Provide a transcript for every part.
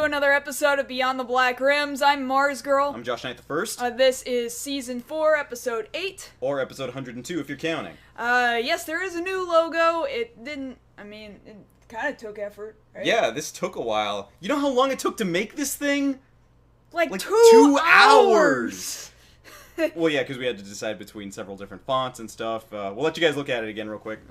another episode of Beyond the Black Rims. I'm Mars Girl. I'm Josh Knight the First. This is Season 4, Episode 8. Or Episode 102 if you're counting. Yes, there is a new logo. It kind of took effort, right? Yeah, this took a while. You know how long it took to make this thing? Like 2 hours! Well, yeah, because we had to decide between several different fonts and stuff. We'll let you guys look at it again real quick.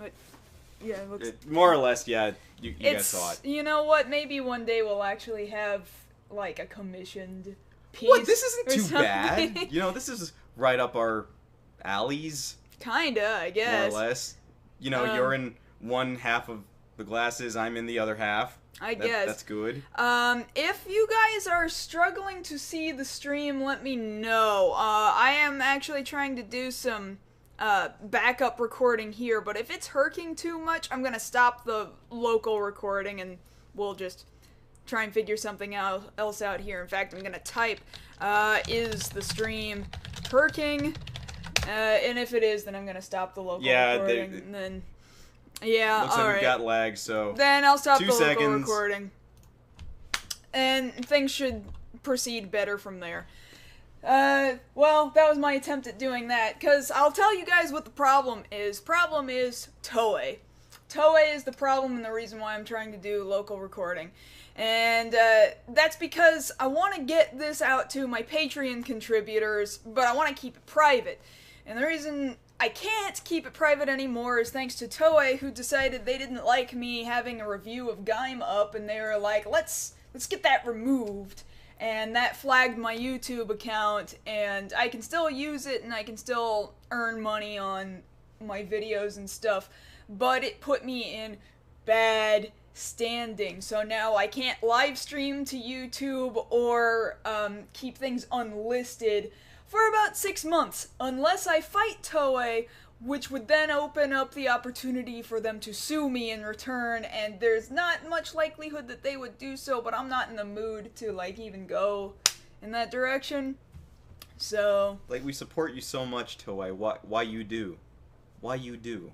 Yeah, it looks... More or less, yeah, you guys saw it. You know what? Maybe one day we'll actually have, like, a commissioned piece. What? This isn't too something. bad. You know, this is right up our alleys. Kinda, I guess. More or less. You know, you're in one half of the glasses, I'm in the other half. I guess. That's good. If you guys are struggling to see the stream, let me know. I am actually trying to do some backup recording here, but if it's herking too much, I'm gonna stop the local recording and we'll just try and figure something else out here. In fact, I'm gonna type, is the stream herking? And if it is, then I'm gonna stop the local recording, and then... Yeah, looks like we've got lag, so... Then I'll stop the 2 local seconds. recording. And things should proceed better from there. Well, that was my attempt at doing that, because I'll tell you guys what the problem is. Problem is Toei. Toei is the problem and the reason why I'm trying to do local recording. And, that's because I want to get this out to my Patreon contributors, but I want to keep it private. And the reason I can't keep it private anymore is thanks to Toei, who decided they didn't like me having a review of Gaim up, and they were like, let's get that removed. And that flagged my YouTube account, and I can still use it, and I can still earn money on my videos and stuff, but it put me in bad standing. So now I can't live stream to YouTube or keep things unlisted for about 6 months, unless I fight Toei, which would then open up the opportunity for them to sue me in return, and there's not much likelihood that they would do so, but I'm not in the mood to, like, even go in that direction, so... Like, we support you so much, Toei. Why you do? Why you do?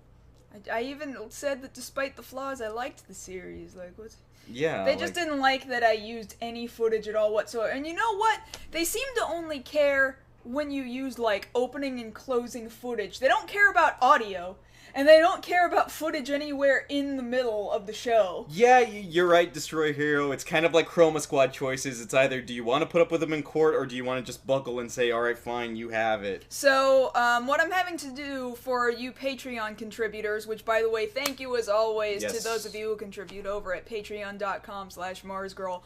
I even said that despite the flaws, I liked the series, like, what... Yeah, They just didn't like that I used any footage at all whatsoever, and you know what? They seem to only care when you use, like, opening and closing footage. They don't care about audio, and they don't care about footage anywhere in the middle of the show. Yeah, you're right, Destroy Hero. It's kind of like Chroma Squad choices. It's either, do you want to put up with them in court, or do you want to just buckle and say, alright, fine, you have it. So, what I'm having to do for you Patreon contributors, which, by the way, thank you as always to those of you who contribute over at patreon.com/MarsGirl,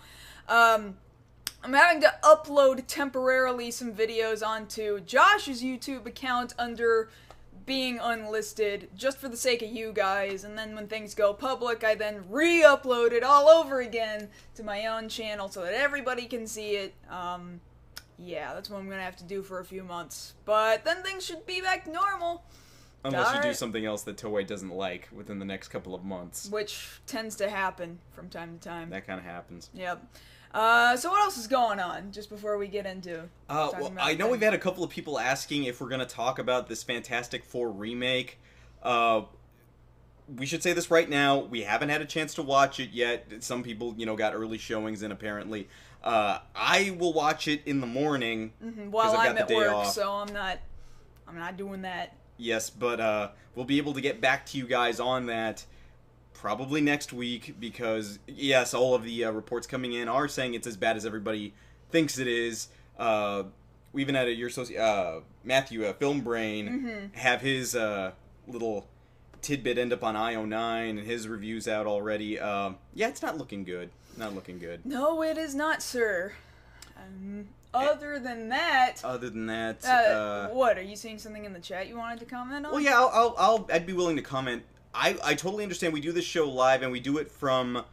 I'm having to upload temporarily some videos onto Josh's YouTube account under being unlisted, just for the sake of you guys, and then when things go public, I then re-upload it all over again to my own channel so that everybody can see it. Yeah, that's what I'm gonna have to do for a few months. But then things should be back to normal. Unless you do something else that Toei doesn't like within the next couple of months. Which tends to happen from time to time. That kind of happens. Yep. So what else is going on, just before we get into well, I know we've had a couple of people asking if we're going to talk about this Fantastic Four remake. We should say this right now, we haven't had a chance to watch it yet. Some people, you know, got early showings in, apparently. I will watch it in the morning. While I'm at work, so I'm not doing that. Yes, but we'll be able to get back to you guys on that probably next week, because, yes, all of the reports coming in are saying it's as bad as everybody thinks it is. We even had Matthew, Film Brain, have his little tidbit end up on IO9, and his review's out already. Yeah, it's not looking good. Not looking good. No, it is not, sir. Other than that... what? Are you seeing something in the chat you wanted to comment on? Well, yeah, I'd be willing to comment. I totally understand we do this show live, and we do it from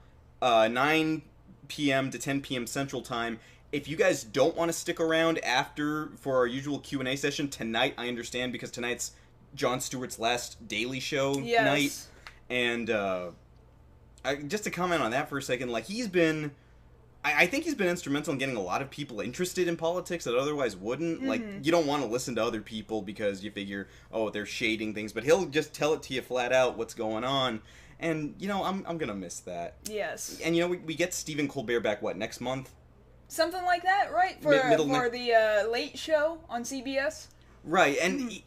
9 p.m. to 10 p.m. Central Time. If you guys don't want to stick around after for our usual Q&A session tonight, I understand, because tonight's Jon Stewart's last Daily Show night. And just to comment on that for a second, like, he's been I think he's been instrumental in getting a lot of people interested in politics that otherwise wouldn't. Mm-hmm. Like, you don't want to listen to other people because you figure, oh, they're shading things, but he'll just tell it to you flat out what's going on. And, you know, I'm gonna miss that. Yes. And, you know, we get Stephen Colbert back, what, next month? Something like that, right? For the Late Show on CBS? Right, and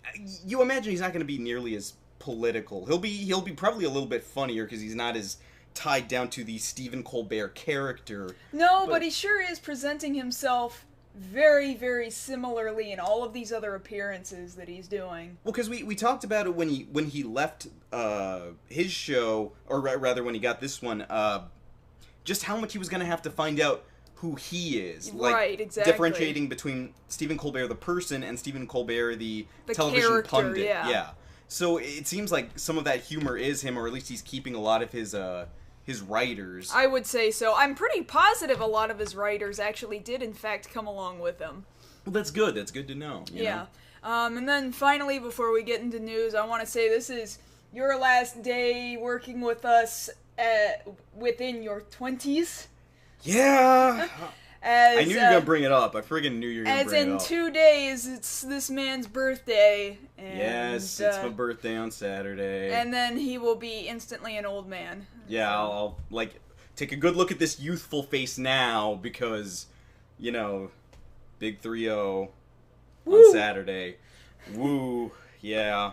you imagine he's not gonna be nearly as political. He'll be probably a little bit funnier because he's not as tied down to the Stephen Colbert character. No, but he sure is presenting himself very, very similarly in all of these other appearances that he's doing. Well, because we talked about it when he left his show, or rather when he got this one, just how much he was going to have to find out who he is. Like, right, exactly. Differentiating between Stephen Colbert the person and Stephen Colbert the television character, pundit. Yeah. So it seems like some of that humor is him, or at least he's keeping a lot of his writers. I would say so. I'm pretty positive a lot of his writers actually did, in fact, come along with him. Well, that's good. That's good to know. You know? And then finally, before we get into news, I want to say this is your last day working with us within your 20s. Yeah. As, I knew you were going to bring it up. I friggin' knew you were going to bring it up. As in 2 days, it's this man's birthday. And, yes, it's my birthday on Saturday. And then he will be instantly an old man. Yeah, I'll like, take a good look at this youthful face now because, you know, big 3-0 on Saturday. Woo, yeah.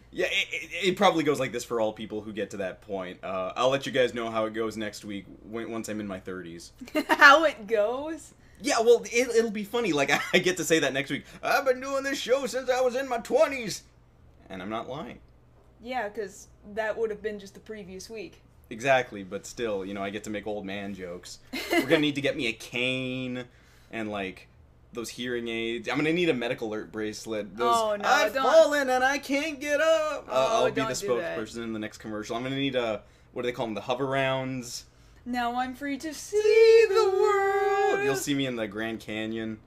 Yeah, it probably goes like this for all people who get to that point. I'll let you guys know how it goes next week once I'm in my 30s. How it goes? Yeah, well, it'll be funny. Like, I get to say that next week. I've been doing this show since I was in my 20s. And I'm not lying. Yeah, because that would have been just the previous week. Exactly, but still, you know, I get to make old man jokes. We're gonna need to get me a cane and, like, those hearing aids. I'm gonna need a medical alert bracelet. Those, I've fallen and I can't get up. I'll be the spokesperson in the next commercial. I'm gonna need what do they call them? The hover rounds. Now I'm free to see the world. You'll see me in the Grand Canyon.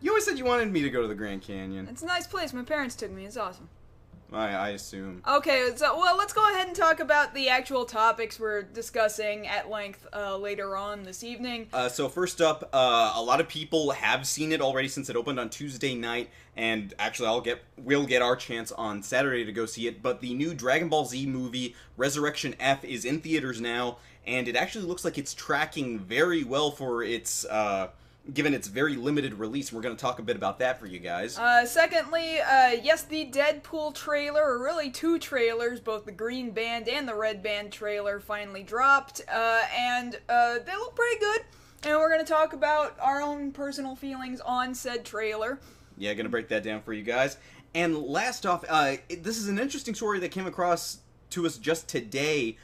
You always said you wanted me to go to the Grand Canyon. It's a nice place. My parents took me. It's awesome. I assume. Okay, so, well, let's go ahead and talk about the actual topics we're discussing at length later on this evening. So first up, a lot of people have seen it already since it opened on Tuesday night, and actually we'll get our chance on Saturday to go see it, but the new Dragon Ball Z movie, Resurrection F, is in theaters now, and it actually looks like it's tracking very well for its, given its very limited release. We're going to talk a bit about that for you guys. Secondly, yes, the Deadpool trailer, or really two trailers, both the Green Band and the Red Band trailer finally dropped, and they look pretty good, and we're going to talk about our own personal feelings on said trailer. Yeah, going to break that down for you guys. And last off, this is an interesting story that came across to us just today.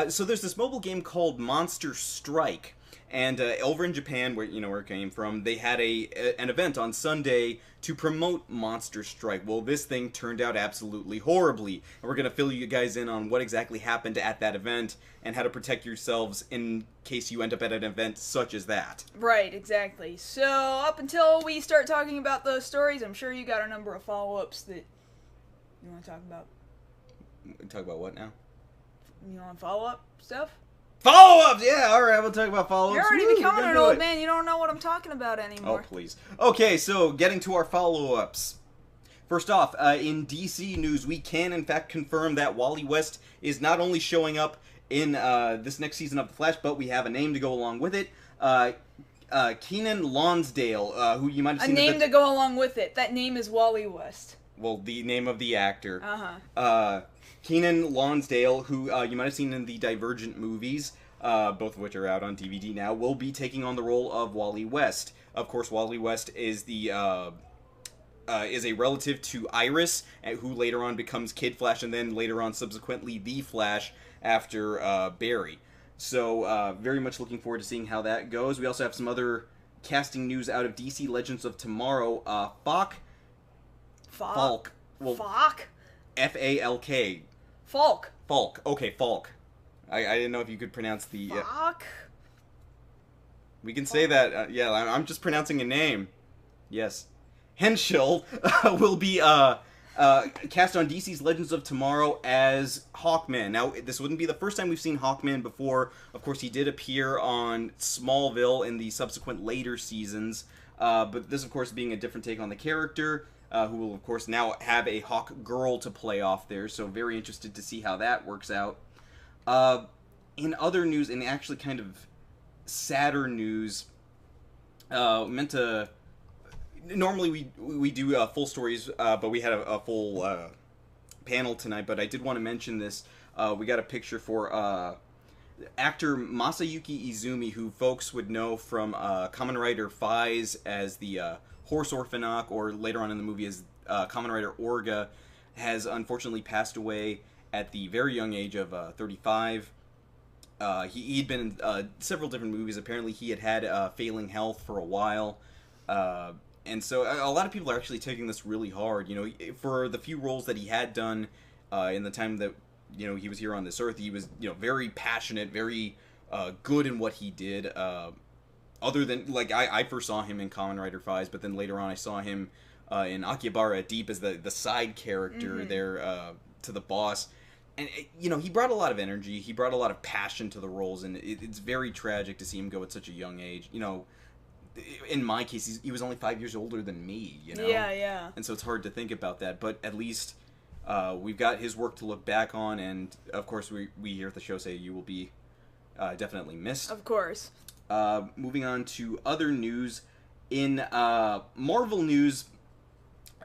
So there's this mobile game called Monster Strike. And over in Japan, where it came from, they had an event on Sunday to promote Monster Strike. Well, this thing turned out absolutely horribly, and we're going to fill you guys in on what exactly happened at that event and how to protect yourselves in case you end up at an event such as that. Right, exactly. So, up until we start talking about those stories, I'm sure you got a number of follow-ups that you want to talk about. Talk about what now? You want follow-up stuff? Follow-ups! Yeah, alright, we'll talk about follow-ups. You're already becoming an old man, you don't know what I'm talking about anymore. Oh, please. Okay, so getting to our follow-ups. First off, in DC news, we can in fact confirm that Wally West is not only showing up in this next season of The Flash, but we have a name to go along with it. Keenan Lonsdale, who you might have seen... A name to go along with it. That name is Wally West. Well, the name of the actor. Uh-huh. Keenan Lonsdale, who you might have seen in the Divergent movies, both of which are out on DVD now, will be taking on the role of Wally West. Of course, Wally West is a relative to Iris, who later on becomes Kid Flash, and then later on, subsequently, the Flash after Barry. So, very much looking forward to seeing how that goes. We also have some other casting news out of DC Legends of Tomorrow. Falk. Well, Falk? F-A-L-K. Falk. Falk. Okay, Falk. I didn't know if you could pronounce the... Falk? We can say that. Yeah, I'm just pronouncing a name. Yes. Henschel will be cast on DC's Legends of Tomorrow as Hawkman. Now, this wouldn't be the first time we've seen Hawkman before. Of course, he did appear on Smallville in the subsequent later seasons. But this, of course, being a different take on the character, who will, of course, now have a Hawk Girl to play off there. So very interested to see how that works out. In other news, and actually kind of sadder news, normally we do full stories, but we had a full panel tonight. But I did want to mention this. We got a picture for actor Masayuki Izumi, who folks would know from Kamen Rider Faiz as the Horse Orphanok, or later on in the movie as Kamen Rider Orga, has unfortunately passed away at the very young age of 35. He'd been in several different movies. Apparently he had failing health for a while. And so a lot of people are actually taking this really hard. You know, for the few roles that he had done in the time that, you know, he was here on this earth, he was, you know, very passionate, very good in what he did. Other than, like, I first saw him in Kamen Rider Faiz, but then later on I saw him in Akihabara Deep as the side character there to the boss. And, you know, he brought a lot of energy, he brought a lot of passion to the roles, and it's very tragic to see him go at such a young age. You know, in my case, he was only 5 years older than me, you know? Yeah. And so it's hard to think about that, but at least we've got his work to look back on, and of course we here at the show say you will be definitely missed. Of course. Moving on to other news. In Marvel news,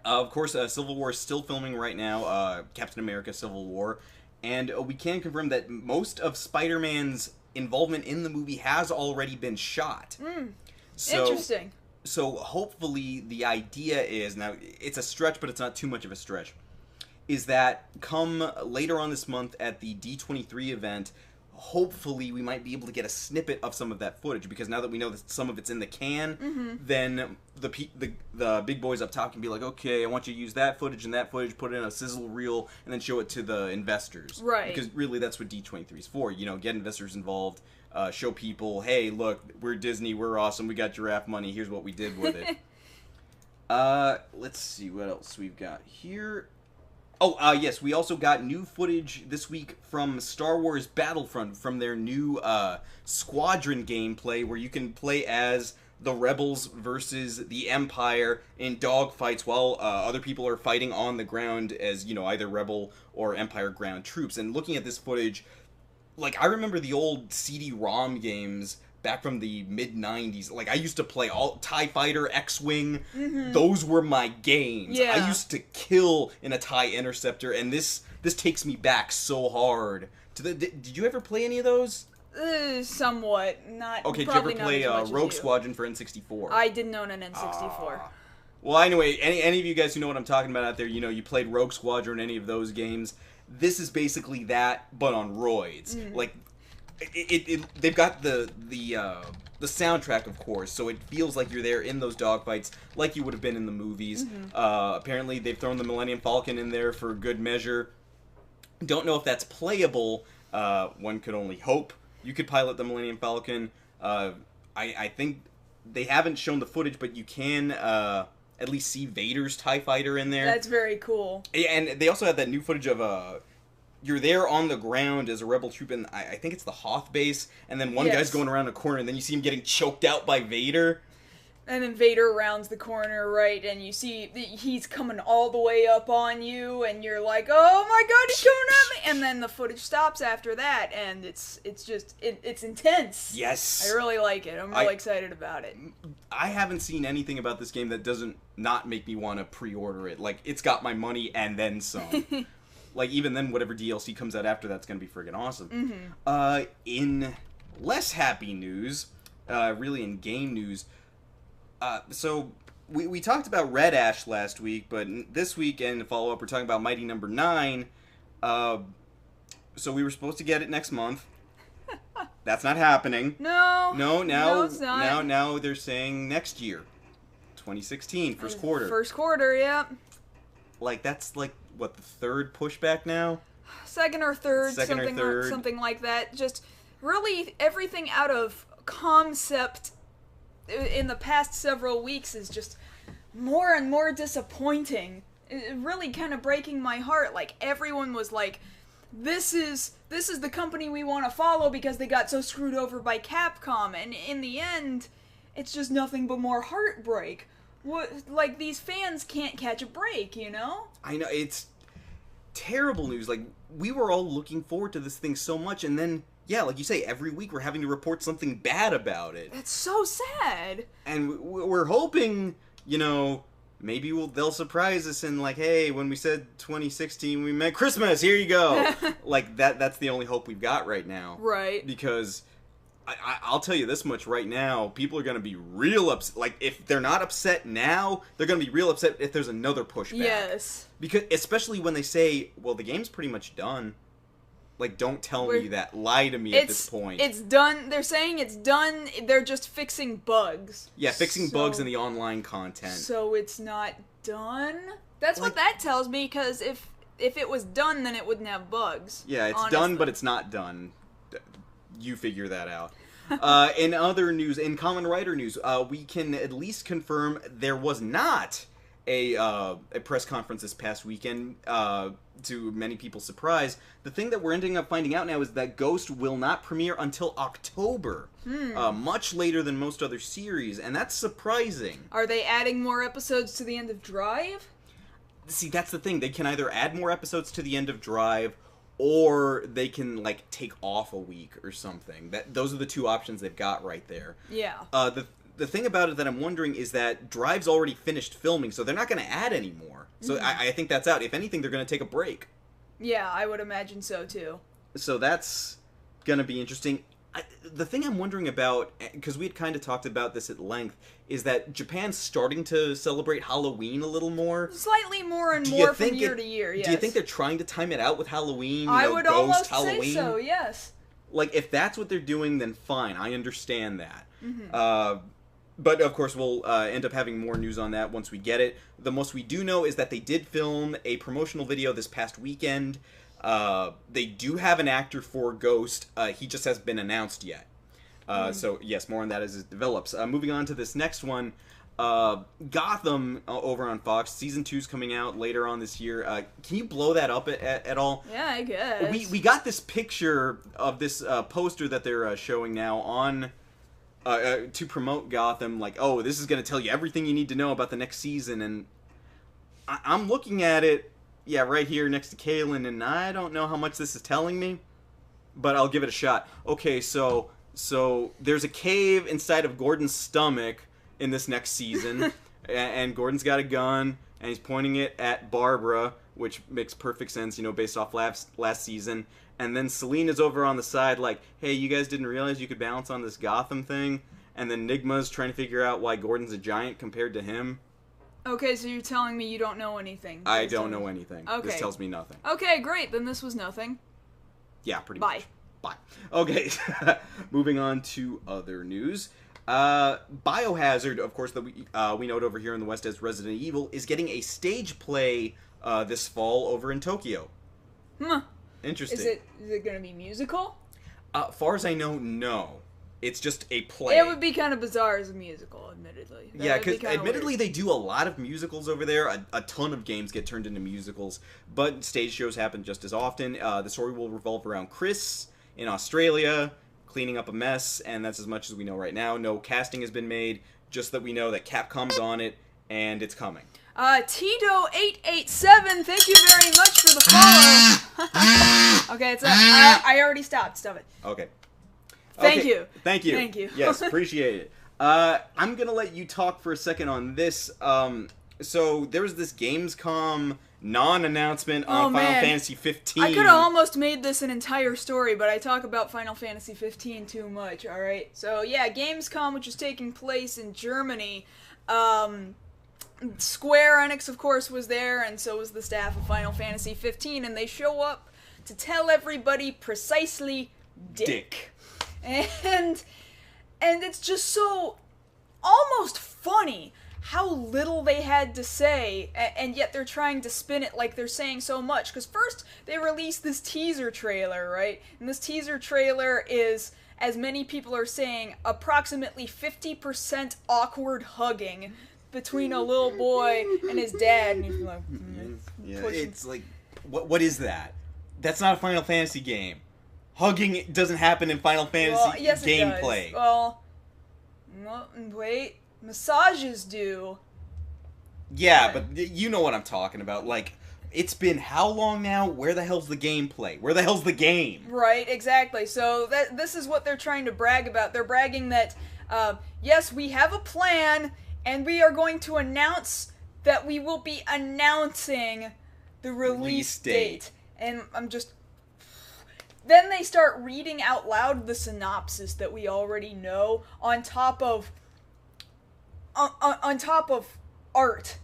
of course, Civil War is still filming right now, Captain America Civil War, and we can confirm that most of Spider-Man's involvement in the movie has already been shot. Interesting. So hopefully the idea is, now it's a stretch, but it's not too much of a stretch, is that come later on this month at the D23 event, hopefully we might be able to get a snippet of some of that footage, because now that we know that some of it's in the can, then the big boys up top can be like, okay, I want you to use that footage and that footage, put it in a sizzle reel, and then show it to the investors. Right. Because really that's what D23 is for, you know, get investors involved, show people, hey, look, we're Disney, we're awesome, we got giraffe money, here's what we did with it. Let's see what else we've got here. Oh, yes, we also got new footage this week from Star Wars Battlefront, from their new Squadron gameplay, where you can play as the Rebels versus the Empire in dogfights while other people are fighting on the ground as, you know, either Rebel or Empire ground troops. And looking at this footage, like, I remember the old CD-ROM games back from the mid-90s. Like, I used to play all TIE Fighter, X-Wing. Those were my games. Yeah. I used to kill in a TIE Interceptor, and this takes me back so hard. Did you ever play any of those? Somewhat. Not. Okay, did you ever play Rogue Squadron for N64? I didn't own an N64. Well, anyway, any of you guys who know what I'm talking about out there, you know, you played Rogue Squadron, any of those games. This is basically that, but on roids. Like, they've got the soundtrack, of course, so it feels like you're there in those dogfights, like you would have been in the movies. Apparently, they've thrown the Millennium Falcon in there for good measure. Don't know if that's playable. One could only hope you could pilot the Millennium Falcon. I think they haven't shown the footage, but you can at least see Vader's TIE Fighter in there. That's very cool. And they also had that new footage of you're there on the ground as a rebel troop, and I think it's the Hoth base, and then one guy's going around a corner, and then you see him getting choked out by Vader. And then Vader rounds the corner, right, and you see he's coming all the way up on you, and you're like, oh my god, he's coming at me! And then the footage stops after that, and it's intense. Yes! I really like it. I'm really excited about it. I haven't seen anything about this game that doesn't not make me want to pre-order it. Like, it's got my money and then some. Like, even then, whatever DLC comes out after that's going to be friggin' awesome. In less happy news, really in game news, so we talked about Red Ash last week, but this week, and follow-up, we're talking about Mighty Number 9. So we were supposed to get it next month. That's not happening. No, it's not. Now they're saying next year. 2016, first quarter. First quarter, yeah. Like, that's like, what, the third pushback now? Second or third, something like that. Just really everything out of concept in the past several weeks is just more and more disappointing. really kind of breaking my heart. Like, everyone was like, this is the company we want to follow because they got so screwed over by Capcom, and in the end, it's just nothing but more heartbreak. Like, these fans can't catch a break, you know? I know, it's terrible news. Like, we were all looking forward to this thing so much, and then, yeah, like you say, every week we're having to report something bad about it. That's so sad. And we're hoping, you know, maybe they'll surprise us and, like, hey, when we said 2016, we meant Christmas, here you go. Like, that's the only hope we've got right now. Right. Because I'll tell you this much right now, people are going to be real upset. Like, if they're not upset now, they're going to be real upset if there's another pushback. Yes. Because, especially when they say, well, the game's pretty much done. Like, don't tell me that. Lie to me at this point. It's done. They're saying it's done. They're just fixing bugs. Yeah, fixing bugs in the online content. So it's not done? That's what that tells me, because if it was done, then it wouldn't have bugs. Yeah, it's honestly. done, but it's not done. You figure that out. In other news, in Common Writer news, we can at least confirm there was not a press conference this past weekend, to many people's surprise. The thing that we're ending up finding out now is that Ghost will not premiere until October, much later than most other series, and that's surprising. Are they adding more episodes to the end of Drive? See, that's the thing. They can either add more episodes to the end of Drive, or they can, like, take off a week or something. Those are the two options they've got right there. Yeah. The thing about it that I'm wondering is that Drive's already finished filming, so they're not going to add any more. So I think that's out. If anything, they're going to take a break. Yeah, I would imagine so, too. So that's going to be interesting. The thing I'm wondering about, because we had kind of talked about this at length, is that Japan's starting to celebrate Halloween a little more. Slightly more and more from year to year, yes. Do you think they're trying to time it out with Halloween? I would almost Halloween? say so, yes. Like, if that's what they're doing, then fine. I understand that. But, of course, we'll end up having more news on that once we get it. The most we do know is that they did film a promotional video this past weekend. They do have an actor for Ghost. He just hasn't been announced yet. So, yes, more on that as it develops. Moving on to this next one. Gotham over on Fox. Season 2's coming out later on this year. Can you blow that up at all? Yeah, I guess. We got this picture of this poster that they're showing now on... to promote Gotham, like, oh, this is going to tell you everything you need to know about the next season, and I'm looking at it, yeah, right here next to Kaylin, and I don't know how much this is telling me, but I'll give it a shot. Okay, so there's a cave inside of Gordon's stomach in this next season, and Gordon's got a gun, and he's pointing it at Barbara, which makes perfect sense, you know, based off last season. And then Selena's over on the side like, hey, you guys didn't realize you could balance on this Gotham thing? And then Nigma's trying to figure out why Gordon's a giant compared to him. Okay, so you're telling me you don't know anything. I don't know anything. Okay. This tells me nothing. Okay, great. Then this was nothing. Yeah, pretty much. Bye. Okay, moving on to other news. Biohazard, of course, that we know it over here in the West as Resident Evil, is getting a stage play this fall over in Tokyo. Interesting. Is it going to be musical? Far as I know, no. It's just a play. It would be kind of bizarre as a musical, admittedly. Yeah, because admittedly they do a lot of musicals over there. A ton of games get turned into musicals, but stage shows happen just as often. The story will revolve around Chris in Australia cleaning up a mess, and that's as much as we know right now. No casting has been made, just that we know that Capcom's on it, and it's coming. Tito887, thank you very much for the follow. Okay, I already stopped. Stop it. Okay. Thank you. Thank you. Thank you. Yes, appreciate it. I'm going to let you talk for a second on this. So there was this Gamescom non-announcement on Final Fantasy 15. I could have almost made this an entire story, but I talk about Final Fantasy 15 too much, alright? So yeah, Gamescom, which is taking place in Germany, Square Enix, of course, was there, and so was the staff of Final Fantasy 15, and they show up to tell everybody precisely Dick. And it's just so almost funny how little they had to say, and yet they're trying to spin it like they're saying so much. Because first, they released this teaser trailer, right? And this teaser trailer is, as many people are saying, approximately 50% awkward hugging between a little boy and his dad, and he's like, Yeah, pushing. it's like, what is that? That's not a Final Fantasy game. Hugging doesn't happen in Final Fantasy yes, gameplay. It does. Well, wait, massages do. Yeah, but you know what I'm talking about. Like, it's been how long now? Where the hell's the gameplay? Where the hell's the game? Right, exactly. So this is what they're trying to brag about. They're bragging that, yes, we have a plan, and we are going to announce that we will be announcing the release date. And I'm just... Then they start reading out loud the synopsis that we already know on top of... on top of art.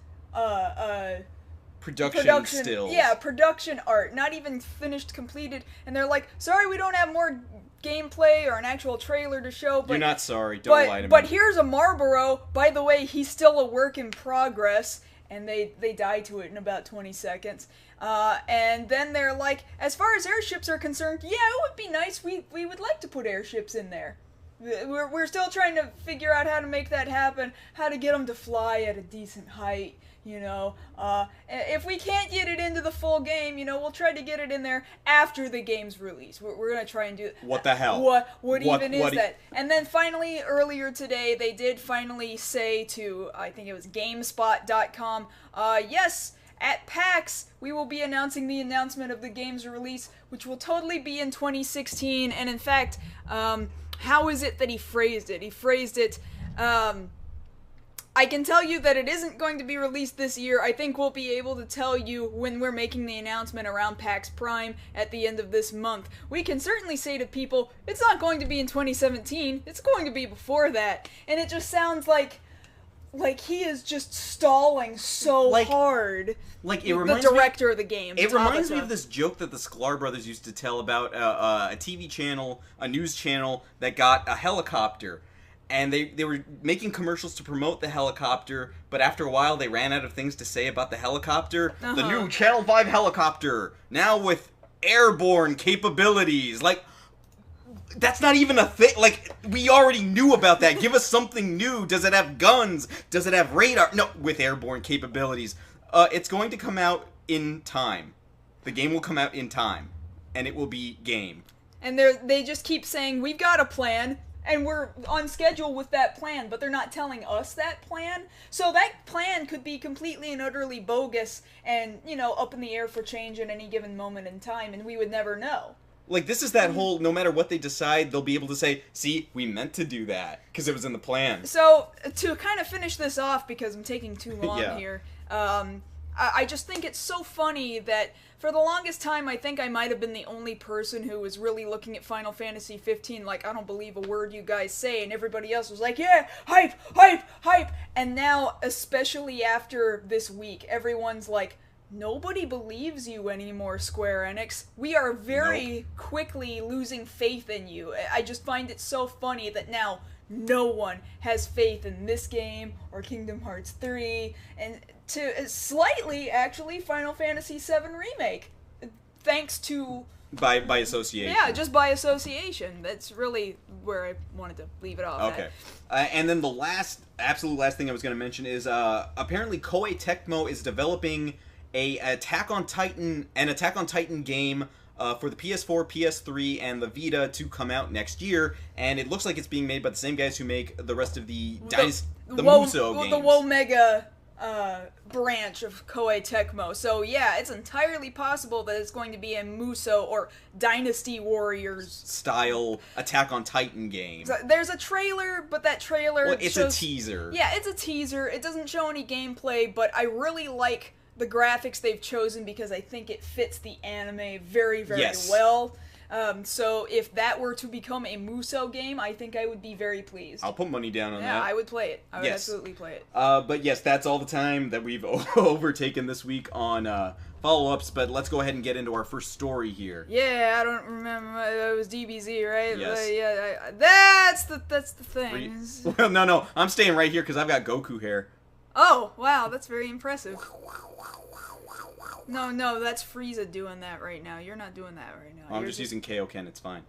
Production stills. Yeah, production art. Not even finished, completed. And they're like, sorry, we don't have more gameplay or an actual trailer to show. But, You're not sorry. Don't lie to me. But here's a Marlboro. By the way, he's still a work in progress. And they die to it in about 20 seconds. And then they're like, as far as airships are concerned, yeah, it would be nice. We would like to put airships in there. We're still trying to figure out how to make that happen, how to get them to fly at a decent height, you know. If we can't get it into the full game, you know, we'll try to get it in there after the game's release. We're going to try and do... What the hell? What even is that? And then finally, earlier today, they did finally say to, I think it was GameSpot.com, yes... At PAX, we will be announcing the announcement of the game's release, which will totally be in 2016, and in fact, how is it that he phrased it? He phrased it, I can tell you that it isn't going to be released this year. I think we'll be able to tell you when we're making the announcement around PAX Prime at the end of this month. We can certainly say to people, it's not going to be in 2017, it's going to be before that, and it just sounds like he is just stalling so hard. Like it reminds me, the director of the game. It reminds me of this joke that the Sklar brothers used to tell about a TV channel, a news channel that got a helicopter, and they were making commercials to promote the helicopter. But after a while, they ran out of things to say about the helicopter. The new Channel 5 helicopter now with airborne capabilities, like. That's not even a thing. Like, we already knew about that. Give us something new. Does it have guns? Does it have radar? No, with airborne capabilities. It's going to come out in time. The game will come out in time. And it will be game. And they just keep saying, we've got a plan, and we're on schedule with that plan, but they're not telling us that plan. So that plan could be completely and utterly bogus and, you know, up in the air for change at any given moment in time, and we would never know. Like, this is that whole, no matter what they decide, they'll be able to say, see, we meant to do that, because it was in the plan. So, to kind of finish this off, because I'm taking too long here, I just think it's so funny that, for the longest time, I think I might have been the only person who was really looking at Final Fantasy 15 like, I don't believe a word you guys say, and everybody else was like, yeah, hype, hype, hype! And now, especially after this week, everyone's like, nobody believes you anymore, Square Enix. We are very quickly losing faith in you. I just find it so funny that now no one has faith in this game or Kingdom Hearts 3, and to slightly, actually, Final Fantasy 7 Remake. Thanks to... By association. Yeah, just by association. That's really where I wanted to leave it off. Okay. And then the absolute last thing I was going to mention is apparently Koei Tecmo is developing an Attack on Titan game for the PS4, PS3, and the Vita to come out next year, and it looks like it's being made by the same guys who make the rest of the Muso games. The Womega branch of Koei Tecmo. So yeah, it's entirely possible that it's going to be a Muso or Dynasty Warriors style Attack on Titan game. So there's a trailer, but that trailer it's a teaser. Yeah, it's a teaser. It doesn't show any gameplay, but I really like the graphics they've chosen because I think it fits the anime very, very well. So if that were to become a Muso game, I think I would be very pleased. I'll put money down on that. Yeah, I would play it. I would absolutely play it. But yes, that's all the time that we've overtaken this week on follow-ups, but let's go ahead and get into our first story here. Yeah, I don't remember. It was DBZ, right? Yes. That's the thing. Well, no. I'm staying right here because I've got Goku hair. Oh, wow, that's very impressive. No, that's Frieza doing that right now. You're not doing that right now. I'm just using Kaioken, it's fine.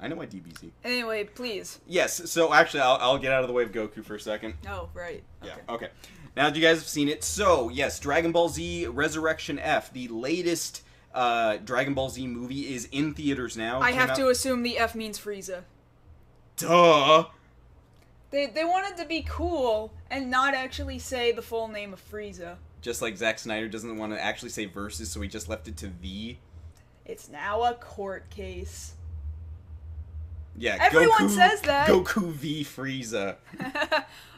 I know my DBZ. Anyway, please. Yes, so actually, I'll get out of the way of Goku for a second. Oh, right. Yeah, okay. Now that you guys have seen it, so, yes, Dragon Ball Z Resurrection F, the latest Dragon Ball Z movie, is in theaters now. I have to assume the F means Frieza. Duh! They wanted to be cool and not actually say the full name of Frieza. Just like Zack Snyder doesn't want to actually say versus, so he just left it to V. It's now a court case. Yeah, everyone Goku, says that. Goku v Frieza.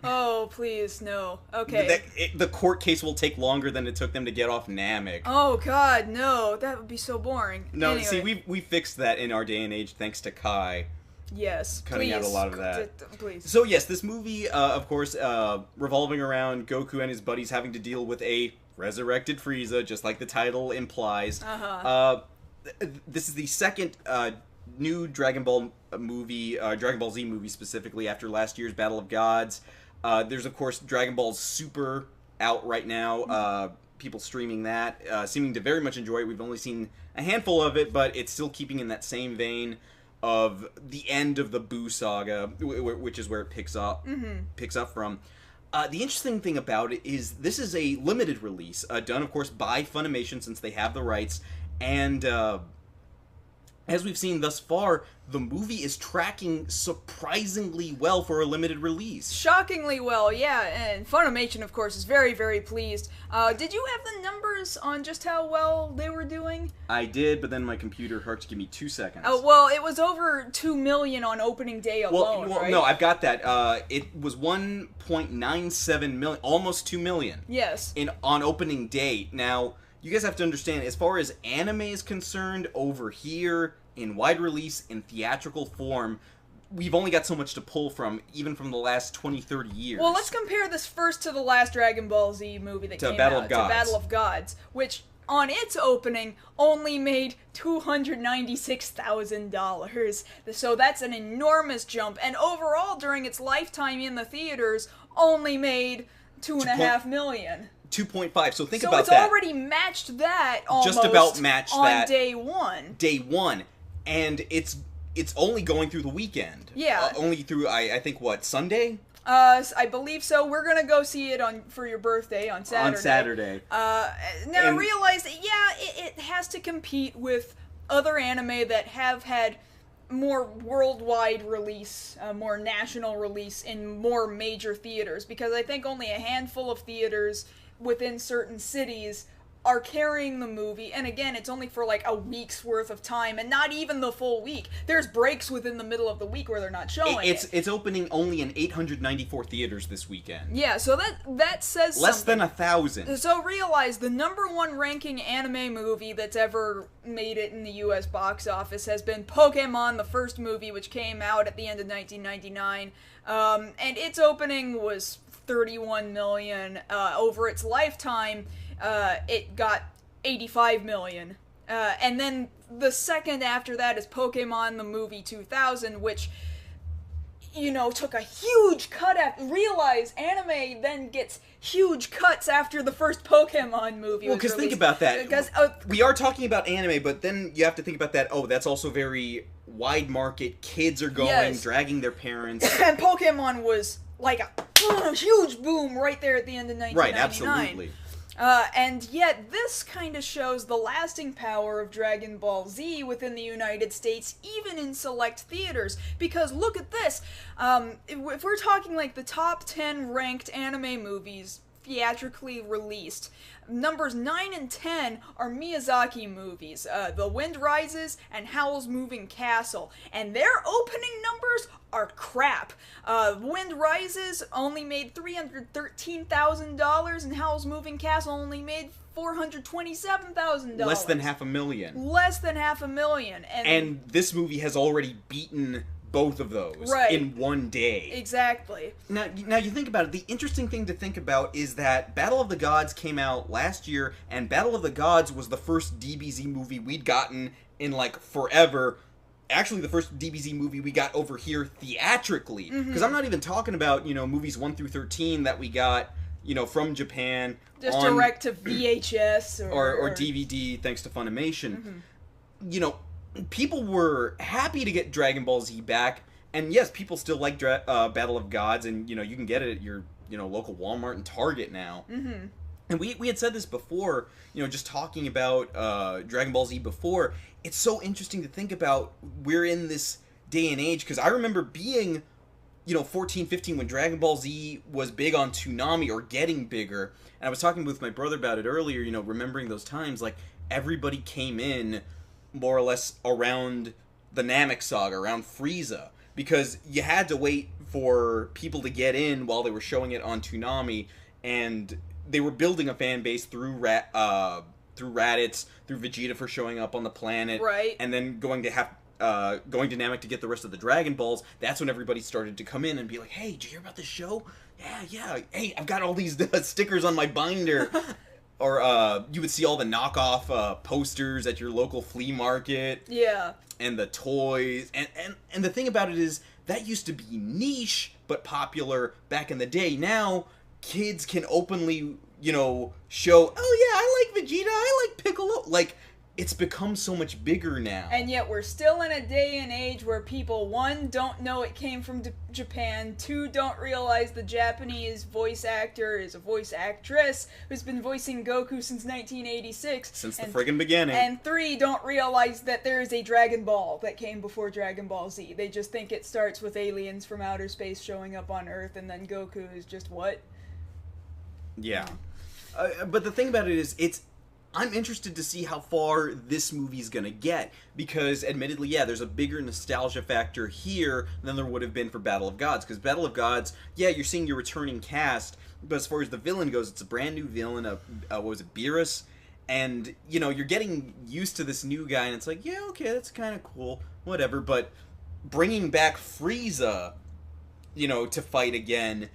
Oh, please, no. Okay. The court case will take longer than it took them to get off Namek. Oh, God, no. That would be so boring. No, anyway. See, we fixed that in our day and age thanks to Kai. Yes, cutting out a lot of that. Please. So yes, this movie, of course, revolving around Goku and his buddies having to deal with a resurrected Frieza, just like the title implies. This is the second new Dragon Ball movie, Dragon Ball Z movie specifically, after last year's Battle of Gods. There's, of course, Dragon Ball Super out right now. People streaming that, seeming to very much enjoy it. We've only seen a handful of it, but it's still keeping in that same vein of the end of the Buu saga, which is where it picks up from. The interesting thing about it is this is a limited release, done, of course, by Funimation, since they have the rights, and as we've seen thus far, the movie is tracking surprisingly well for a limited release. Shockingly well, yeah, and Funimation, of course, is very, very pleased. Did you have the numbers on just how well they were doing? I did, but then my computer hurt to give me 2 seconds. Oh, well, it was over 2 million on opening day alone, right? No, I've got that. It was 1.97 million, almost 2 million. Yes. On opening day. Now, you guys have to understand, as far as anime is concerned, over here, in wide release, in theatrical form, we've only got so much to pull from, even from the last 20, 30 years. Well, let's compare this first to the last Dragon Ball Z movie that came out, to Battle of Gods, which, on its opening, only made $296,000. So that's an enormous jump, and overall, during its lifetime in the theaters, only made $2.5 million. 2.5. So think about that. So it's already matched that almost. Just about matched that on day one. Day one, and it's only going through the weekend. Yeah. Only through I think what, Sunday? I believe so. We're gonna go see it for your birthday on Saturday. On Saturday. Now realize that it has to compete with other anime that have had more worldwide release, more national release in more major theaters, because I think only a handful of theaters within certain cities are carrying the movie, and again, it's only for like a week's worth of time, and not even the full week. There's breaks within the middle of the week where they're not showing it. It's opening only in 894 theaters this weekend. Yeah, so that says less something. than 1,000. So realize the #1 ranking anime movie that's ever made it in the US box office has been Pokemon, the first movie, which came out at the end of 1999, and its opening was 31 million. Over its lifetime, it got 85 million. And then the second after that is Pokemon the movie 2000, which, you know, took a huge cut realize anime then gets huge cuts after the first Pokemon movie. Well, because think about that. Because we are talking about anime, but then you have to think about that. Oh, that's also very wide market. Kids are going, dragging their parents. And Pokemon was like a huge boom right there at the end of 1999. Right, absolutely. And yet, this kind of shows the lasting power of Dragon Ball Z within the United States, even in select theaters. Because look at this, if we're talking like the top 10 ranked anime movies theatrically released, numbers 9 and 10 are Miyazaki movies, The Wind Rises and Howl's Moving Castle, and their opening numbers are crap. Wind Rises only made $313,000, and Howl's Moving Castle only made $427,000. Less than $500,000. Less than $500,000. And this movie has already beaten both of those in one day. Exactly. Now you think about it, the interesting thing to think about is that Battle of the Gods came out last year, and Battle of the Gods was the first DBZ movie we'd gotten in like forever. Actually, the first DBZ movie we got over here theatrically. Because I'm not even talking about, movies 1 through 13 that we got, from Japan. Just direct to VHS or DVD, thanks to Funimation. people were happy to get Dragon Ball Z back, and yes, people still like Battle of Gods, and you can get it at your local Walmart and Target now. Mm-hmm. And we had said this before, just talking about Dragon Ball Z before. It's so interesting to think about we're in this day and age, because I remember being 14, 15 when Dragon Ball Z was big on Toonami, or getting bigger. And I was talking with my brother about it earlier, remembering those times, like everybody came in more or less around the Namek Saga, around Frieza, because you had to wait for people to get in while they were showing it on Toonami, and they were building a fan base through Raditz, through Vegeta for showing up on the planet, right? And then going to Namek to get the rest of the Dragon Balls. That's when everybody started to come in and be like, "Hey, did you hear about this show? Yeah. Hey, I've got all these stickers on my binder." Or you would see all the knockoff posters at your local flea market. Yeah. And the toys. And the thing about it is, that used to be niche, but popular back in the day. Now, kids can openly, show, "Oh yeah, I like Vegeta, I like Piccolo." Like, it's become so much bigger now. And yet we're still in a day and age where people, 1, don't know it came from Japan, 2, don't realize the Japanese voice actor is a voice actress who's been voicing Goku since 1986. Since the friggin' beginning. And 3, don't realize that there is a Dragon Ball that came before Dragon Ball Z. They just think it starts with aliens from outer space showing up on Earth, and then Goku is just what? Yeah. But the thing about it is, I'm interested to see how far this movie's gonna get, because admittedly, yeah, there's a bigger nostalgia factor here than there would have been for Battle of Gods, because Battle of Gods, yeah, you're seeing your returning cast, but as far as the villain goes, it's a brand new villain, what was it, Beerus, and, you're getting used to this new guy, and it's like, yeah, okay, that's kind of cool, whatever, but bringing back Frieza, to fight again,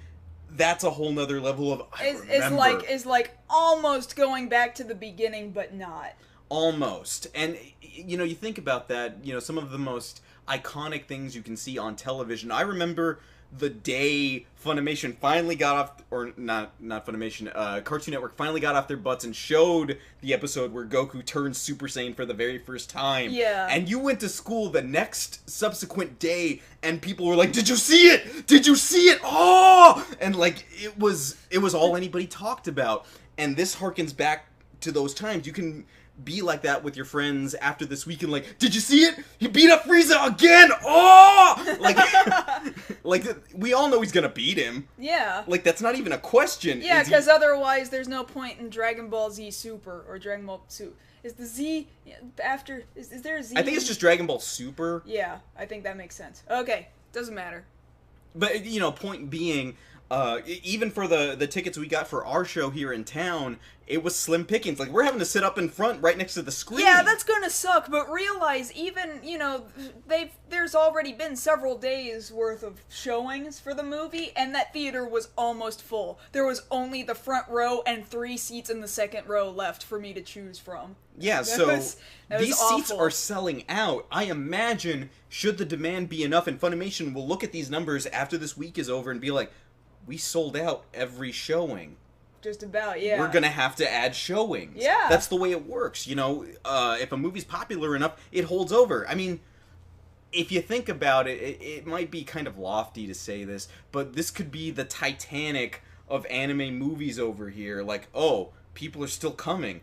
that's a whole nother level of is like almost going back to the beginning, but not. Almost. And, you think about that, some of the most iconic things you can see on television. I remember the day Funimation finally got off, or not Funimation, Cartoon Network finally got off their butts and showed the episode where Goku turns Super Saiyan for the very first time. Yeah. And you went to school the next subsequent day, and people were like, "Did you see it? Did you see it? Oh!" And like, it was all anybody talked about. And this harkens back to those times. You can be like that with your friends after this weekend, like, "Did you see it? He beat up Frieza again! Oh!" Like, we all know he's gonna beat him. Yeah. Like, that's not even a question. Yeah, because otherwise there's no point in Dragon Ball Z Super, or Dragon Ball Super. Is the Z after, is there a Z? I think it's just Dragon Ball Super. Yeah, I think that makes sense. Okay, doesn't matter. But, point being, even for the tickets we got for our show here in town, it was slim pickings. Like, we're having to sit up in front right next to the screen. Yeah, that's gonna suck, but realize even, there's already been several days worth of showings for the movie, and that theater was almost full. There was only the front row and 3 seats in the second row left for me to choose from. Yeah, these seats are selling out. I imagine, should the demand be enough, and Funimation will look at these numbers after this week is over and be like, "We sold out every showing. Just about, yeah. We're gonna have to add showings." Yeah. That's the way it works, if a movie's popular enough, it holds over. I mean, if you think about it, it might be kind of lofty to say this, but this could be the Titanic of anime movies over here. Like, oh, people are still coming.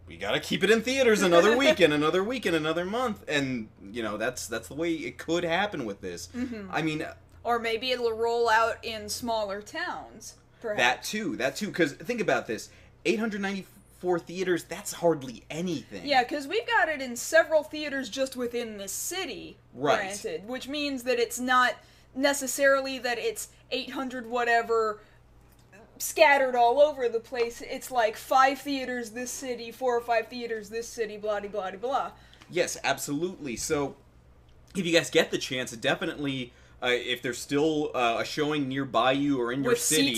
We gotta keep it in theaters another week and another week and another month. And, that's the way it could happen with this. Mm-hmm. I mean... Or maybe it'll roll out in smaller towns, perhaps. That too, because think about this. 894 theaters, that's hardly anything. Yeah, because we've got it in several theaters just within this city, right. Granted, which means that it's not necessarily that it's 800 whatever scattered all over the place. It's like 5 theaters this city, 4 or 5 theaters this city, blah de blah de blah. Yes, absolutely. So, if you guys get the chance, definitely... if there's still a showing nearby you or in your city... With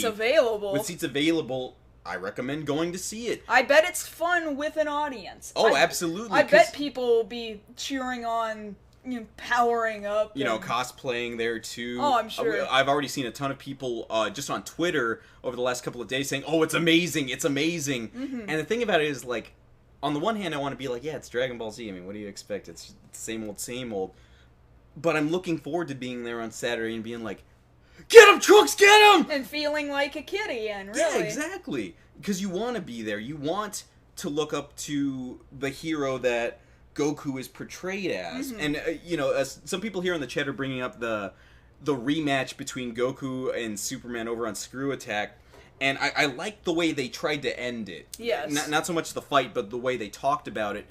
seats available, I recommend going to see it. I bet it's fun with an audience. Oh, absolutely. I bet people will be cheering on, powering up. Cosplaying there too. Oh, I'm sure. I've already seen a ton of people just on Twitter over the last couple of days saying, "Oh, it's amazing, it's amazing." Mm-hmm. And the thing about it is, like, on the one hand, I want to be like, yeah, it's Dragon Ball Z. I mean, what do you expect? It's same old, same old. But I'm looking forward to being there on Saturday and being like, get him, Trunks, get him! And feeling like a kid again, really. Yeah, exactly. Because you want to be there. You want to look up to the hero that Goku is portrayed as. And, some people here in the chat are bringing up the rematch between Goku and Superman over on Screw Attack. And I like the way they tried to end it. Yes. Not so much the fight, but the way they talked about it.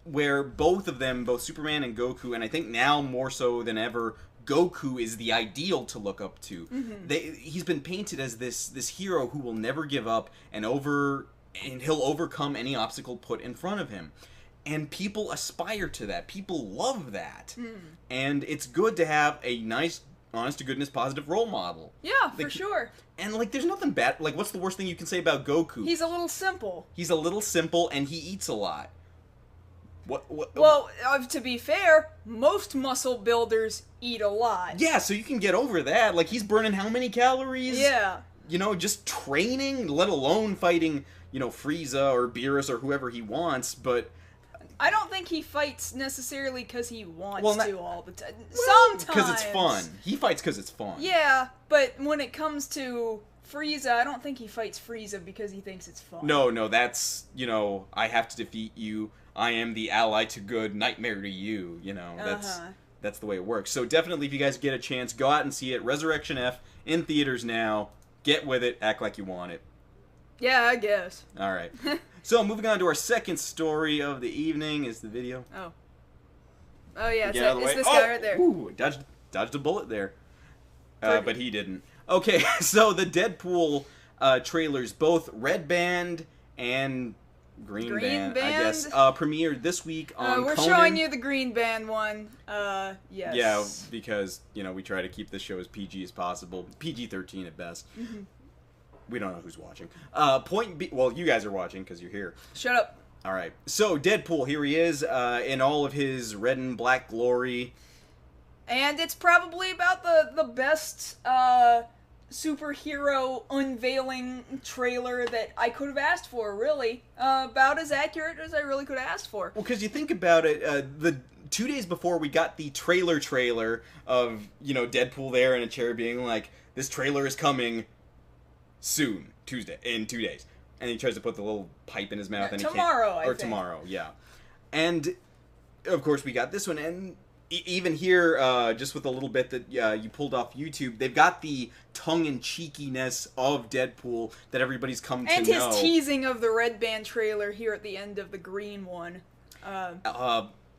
Where both of them, both Superman and Goku, and I think now more so than ever, Goku is the ideal to look up to. He's been painted as this hero who will never give up and he'll overcome any obstacle put in front of him. And people aspire to that. People love that. And it's good to have a nice, honest to goodness, positive role model. Yeah, for sure. And, there's nothing bad. What's the worst thing you can say about Goku? He's a little simple. He's a little simple, and he eats a lot. Well, to be fair, most muscle builders eat a lot. Yeah, so you can get over that. He's burning how many calories? Yeah. Just training, let alone fighting, Frieza or Beerus or whoever he wants, but... I don't think he fights necessarily because he wants to all the time. Well, Sometimes. Because it's fun. He fights because it's fun. Yeah, but when it comes to Frieza, I don't think he fights Frieza because he thinks it's fun. No, that's, I have to defeat you. I am the ally to good, nightmare to you. That's the way it works. So definitely, if you guys get a chance, go out and see it. Resurrection F in theaters now. Get with it. Act like you want it. Yeah, I guess. All right. So moving on to our second story of the evening is the video. Oh yeah, it's this guy right there. Ooh, dodged a bullet there. But he didn't. Okay, so the Deadpool trailers, both Red Band and Green Band, I guess, premiered this week on we're Conan. showing you the Green Band one. Yes. Yeah, because, we try to keep the show as PG as possible. PG-13 at best. We don't know who's watching. Well, you guys are watching because you're here. Shut up. All right. So, Deadpool, here he is in all of his red and black glory. And it's probably about the best superhero unveiling trailer that I could have asked for, really. About as accurate as I really could have asked for. Well, because you think about it, the 2 days before we got the trailer of, Deadpool there in a chair being like, this trailer is coming soon, Tuesday, in 2 days. And he tries to put the little pipe in his mouth and tomorrow, he can't. Or tomorrow, yeah. And, of course, we got this one, and even here, just with a little bit that you pulled off YouTube, they've got the tongue-in-cheekiness of Deadpool that everybody's come to know. And his teasing of the Red Band trailer here at the end of the green one.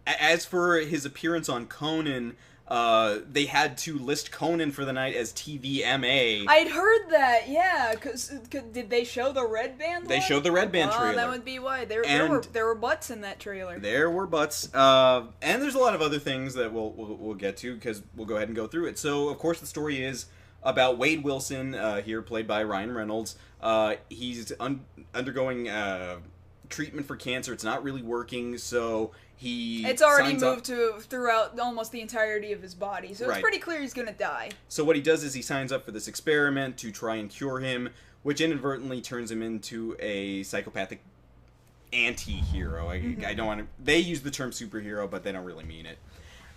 As for his appearance on Conan, they had to list Conan for the night as TVMA. I'd heard that, yeah. Cause did they show the Red Band one? They showed the Red Band trailer. That would be why. There were butts in that trailer. There were butts. And there's a lot of other things that we'll get to, because we'll go ahead and go through it. So, of course, the story is about Wade Wilson, here played by Ryan Reynolds. He's undergoing treatment for cancer. It's not really working, so it's already moved throughout almost the entirety of his body, so it's pretty clear he's gonna die. So what he does is he signs up for this experiment to try and cure him, which inadvertently turns him into a psychopathic anti-hero. I don't want to... They use the term superhero, but they don't really mean it.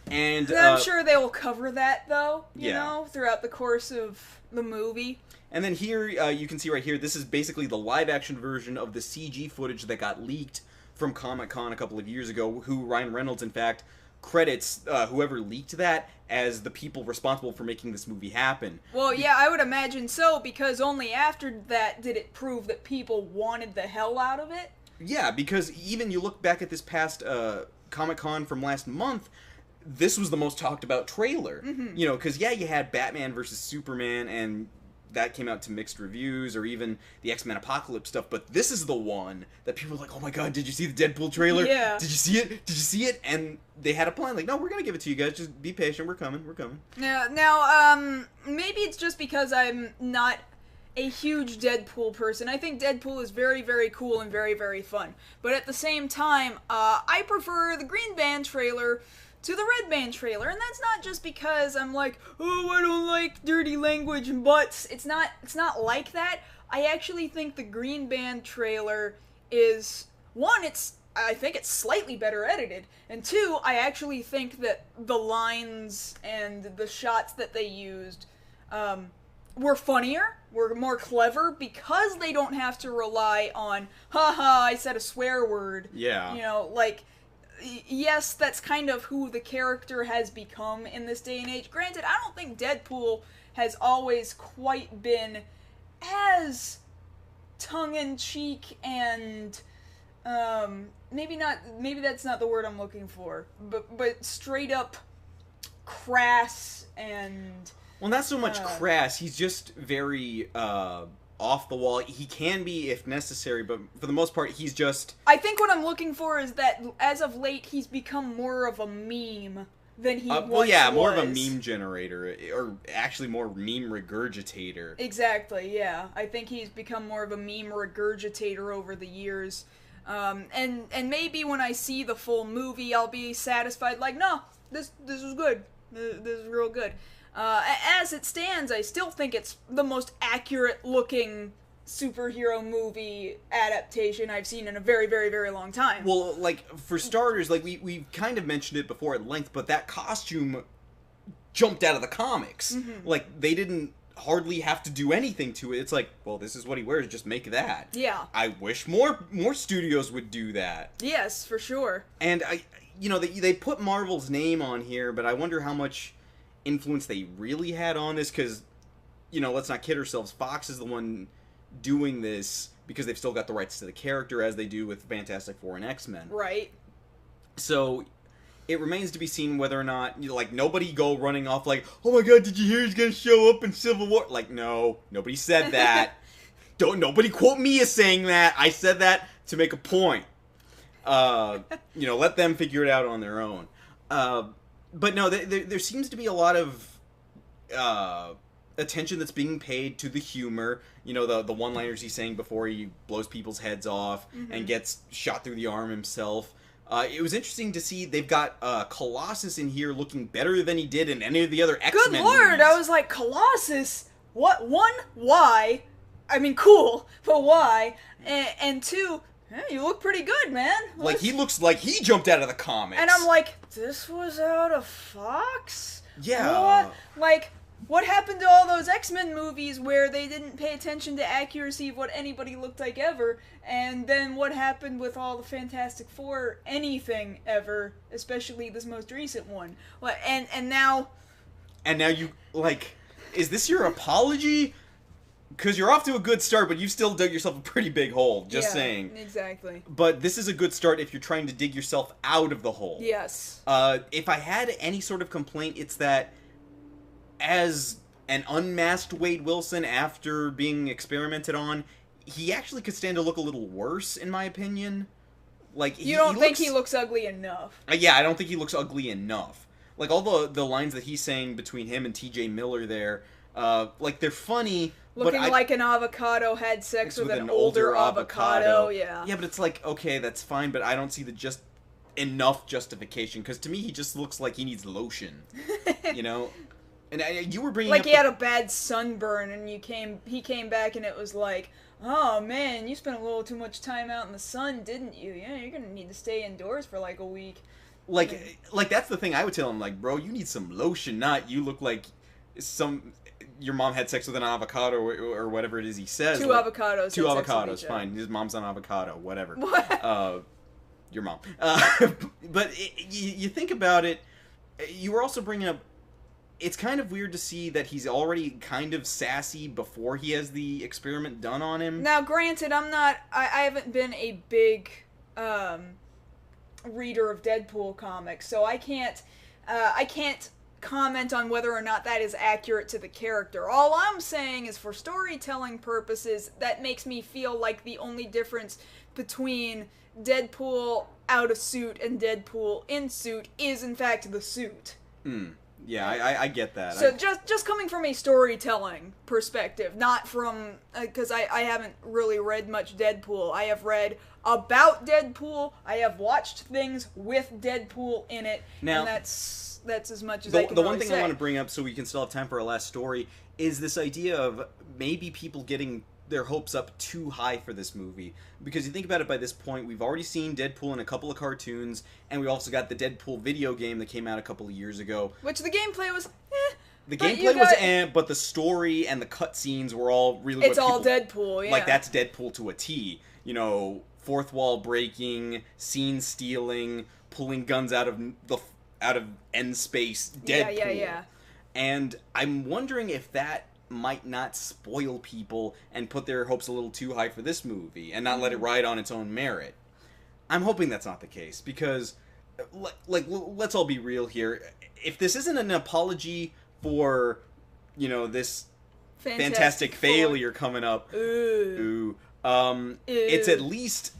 And I'm sure they will cover that, though, you know, throughout the course of the movie. And then here, you can see right here, this is basically the live-action version of the CG footage that got leaked from Comic-Con a couple of years ago, who Ryan Reynolds, in fact, credits whoever leaked that as the people responsible for making this movie happen. Well, yeah, I would imagine so, because only after that did it prove that people wanted the hell out of it. Yeah, because even you look back at this past Comic-Con from last month, this was the most talked about trailer. You know, because, yeah, you had Batman versus Superman, and that came out to mixed reviews, or even the X-Men Apocalypse stuff, but this is the one that people were like, oh my god, did you see the Deadpool trailer? Yeah. Did you see it? Did you see it? And they had a plan, like, no, we're gonna give it to you guys, just be patient, we're coming. Now, maybe it's just because I'm not a huge Deadpool person. I think Deadpool is very, very cool and very, very fun. But at the same time, I prefer the Green Band trailer to the Red Band trailer, and that's not just because I'm like, oh, I don't like dirty language and butts. It's not like that. I actually think the Green Band trailer is, one, it's I think it's slightly better edited. And 2, I actually think that the lines and the shots that they used were funnier, were more clever, because they don't have to rely on, haha, I said a swear word. Yeah. You know, like, yes, that's kind of who the character has become in this day and age. Granted, I don't think Deadpool has always quite been as tongue-in-cheek and, maybe that's not the word I'm looking for, but straight up crass and... Well, not so much crass, he's just very, off the wall. He can be if necessary, but for the most part, he's just... I think what I'm looking for is that, as of late, he's become more of a meme than he once well, yeah, more was. of a meme generator, or actually more meme regurgitator. Exactly, yeah. I think he's become more of a meme regurgitator over the years. And maybe when I see the full movie, I'll be satisfied, like, no, this was good. This is real good. As it stands, I still think it's the most accurate-looking superhero movie adaptation I've seen in a very, very, very long time. Well, like, for starters, like, we've kind of mentioned it before at length, but that costume jumped out of the comics. Mm-hmm. Like, they didn't hardly have to do anything to it. It's like, well, this is what he wears, just make that. Yeah. I wish more studios would do that. Yes, for sure. And, they put Marvel's name on here, but I wonder how much influence they really had on this, because, let's not kid ourselves, Fox is the one doing this because they've still got the rights to the character, as they do with Fantastic Four and X-Men. Right. So it remains to be seen whether or not, nobody go running off like, oh my god, did you hear he's gonna show up in Civil War? Like, no, nobody said that. Nobody quote me as saying that. I said that to make a point. Let them figure it out on their own. But no, there seems to be a lot of attention that's being paid to the humor. The one-liners he's saying before he blows people's heads off and gets shot through the arm himself. It was interesting to see they've got Colossus in here looking better than he did in any of the other X-Men Good lord, movies. I was like, Colossus? What? 1, why? I mean, cool, but why? And 2... hey, you look pretty good, man. Like, he looks like he jumped out of the comics. And I'm like, this was out of Fox? Yeah. What happened to all those X-Men movies where they didn't pay attention to accuracy of what anybody looked like ever? And then what happened with all the Fantastic Four anything ever, especially this most recent one? And now... And now you, is this your apology? Because you're off to a good start, but you've still dug yourself a pretty big hole, just saying. Exactly. But this is a good start if you're trying to dig yourself out of the hole. Yes. If I had any sort of complaint, it's that as an unmasked Wade Wilson after being experimented on, he actually could stand to look a little worse, in my opinion. You don't think he looks ugly enough? Yeah, I don't think he looks ugly enough. All the lines that he's saying between him and T.J. Miller there, they're funny... Looking like an avocado had sex with an older avocado, yeah. Yeah, but it's like, okay, that's fine, but I don't see enough justification, because to me he just looks like he needs lotion, And you were bringing up... he had a bad sunburn, and he came back and it was like, oh man, you spent a little too much time out in the sun, didn't you? Yeah, you're gonna need to stay indoors for a week. That's the thing I would tell him, bro, you need some lotion, not you look like your mom had sex with an avocado or whatever it is he says. Two avocados. Two avocados, fine. His mom's an avocado, whatever. What? Your mom. But you think about it, you were also bringing up, it's kind of weird to see that he's already kind of sassy before he has the experiment done on him. Now, granted, I haven't been a big reader of Deadpool comics, so I can't comment on whether or not that is accurate to the character. All I'm saying is, for storytelling purposes, that makes me feel like the only difference between Deadpool out of suit and Deadpool in suit is, in fact, the suit. Yeah, I get that. So just coming from a storytelling perspective, not from... because I haven't really read much Deadpool. I have read about Deadpool, I have watched things with Deadpool in it, now, and that's as much as I can The one thing say. I want to bring up, so we can still have time for our last story, is this idea of maybe people getting their hopes up too high for this movie. Because you think about it, by this point, we've already seen Deadpool in a couple of cartoons, and we also got the Deadpool video game that came out a couple of years ago. Which the gameplay was, The gameplay was but the story and the cutscenes were all really It's all Deadpool, yeah. Like, that's Deadpool to a T. You know, fourth wall breaking, scene stealing, pulling guns out of end space, Deadpool. Yeah. And I'm wondering if that might not spoil people and put their hopes a little too high for this movie and not let it ride on its own merit. I'm hoping that's not the case, because, like, let's all be real here. If this isn't an apology for, you know, this fantastic failure coming up, it's at least